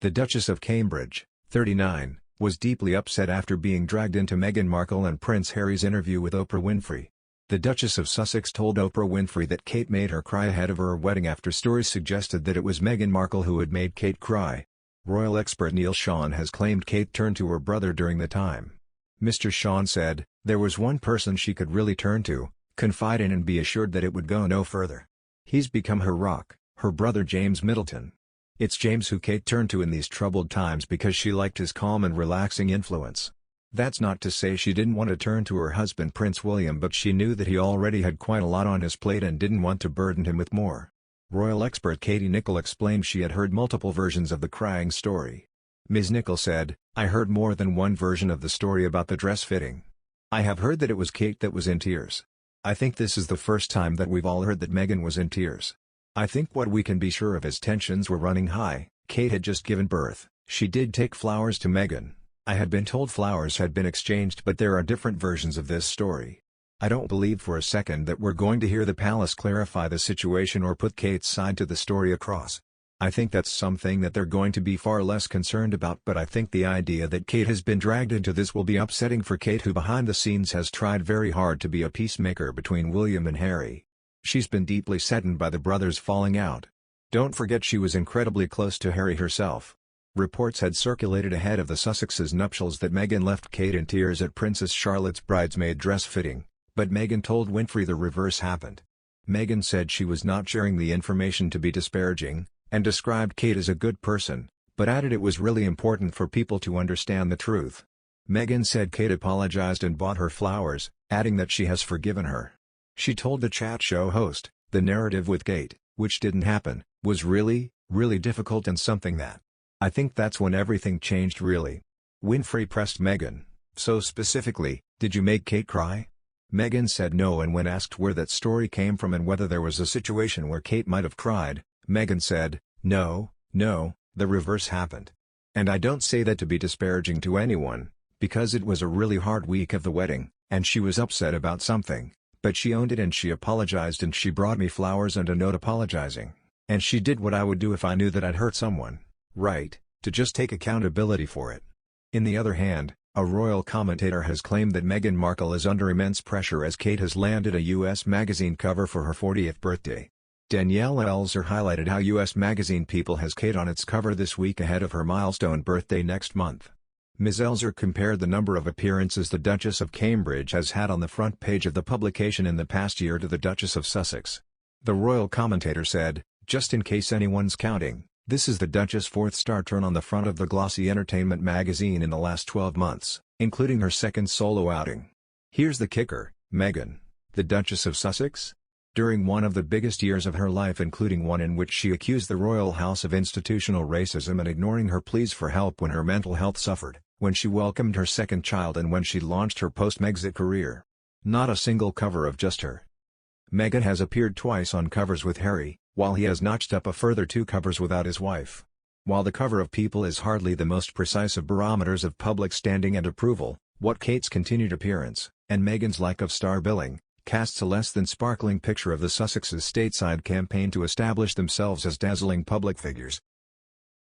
The Duchess of Cambridge, 39, was deeply upset after being dragged into Meghan Markle and Prince Harry's interview with Oprah Winfrey. The Duchess of Sussex told Oprah Winfrey that Kate made her cry ahead of her wedding after stories suggested that it was Meghan Markle who had made Kate cry. Royal expert Neil Sean has claimed Kate turned to her brother during the time. Mr. Sean said, "There was one person she could really turn to, confide in and be assured that it would go no further. He's become her rock, her brother James Middleton. It's James who Kate turned to in these troubled times because she liked his calm and relaxing influence. That's not to say she didn't want to turn to her husband Prince William, but she knew that he already had quite a lot on his plate and didn't want to burden him with more." Royal expert Katie Nicholl explained she had heard multiple versions of the crying story. Ms. Nicholl said, "I heard more than one version of the story about the dress fitting. I have heard that it was Kate that was in tears. I think this is the first time that we've all heard that Meghan was in tears. I think what we can be sure of is tensions were running high. Kate had just given birth. She did take flowers to Meghan. I had been told flowers had been exchanged, but there are different versions of this story. I don't believe for a second that we're going to hear the palace clarify the situation or put Kate's side to the story across. I think that's something that they're going to be far less concerned about, but I think the idea that Kate has been dragged into this will be upsetting for Kate, who behind the scenes has tried very hard to be a peacemaker between William and Harry. She's been deeply saddened by the brothers falling out. Don't forget she was incredibly close to Harry herself." Reports had circulated ahead of the Sussexes' nuptials that Meghan left Kate in tears at Princess Charlotte's bridesmaid dress fitting, but Meghan told Winfrey the reverse happened. Meghan said she was not sharing the information to be disparaging, and described Kate as a good person, but added it was really important for people to understand the truth. Meghan said Kate apologized and bought her flowers, adding that she has forgiven her. She told the chat show host, "The narrative with Kate, which didn't happen, was really, really difficult and something that I think that's when everything changed really." Winfrey pressed Meghan, "So specifically, did you make Kate cry?" Meghan said no, and when asked where that story came from and whether there was a situation where Kate might have cried, Meghan said, No, the reverse happened. And I don't say that to be disparaging to anyone, because it was a really hard week of the wedding, and she was upset about something, but she owned it and she apologized and she brought me flowers and a note apologizing, and she did what I would do if I knew that I'd hurt someone, right, to just take accountability for it." In the other hand, a royal commentator has claimed that Meghan Markle is under immense pressure as Kate has landed a U.S. magazine cover for her 40th birthday. Danielle Elzer highlighted how U.S. magazine People has Kate on its cover this week ahead of her milestone birthday next month. Ms. Elzer compared the number of appearances the Duchess of Cambridge has had on the front page of the publication in the past year to the Duchess of Sussex. The royal commentator said, "Just in case anyone's counting, this is the Duchess' fourth star turn on the front of the glossy entertainment magazine in the last 12 months, including her second solo outing. Here's the kicker, Meghan, the Duchess of Sussex? During one of the biggest years of her life, including one in which she accused the royal house of institutional racism and ignoring her pleas for help when her mental health suffered, when she welcomed her second child and when she launched her post-Megxit career. Not a single cover of just her. Meghan has appeared twice on covers with Harry, while he has notched up a further 2 covers without his wife. While the cover of People is hardly the most precise of barometers of public standing and approval, what Kate's continued appearance, and Meghan's lack of star billing, casts a less than sparkling picture of the Sussexes' stateside campaign to establish themselves as dazzling public figures.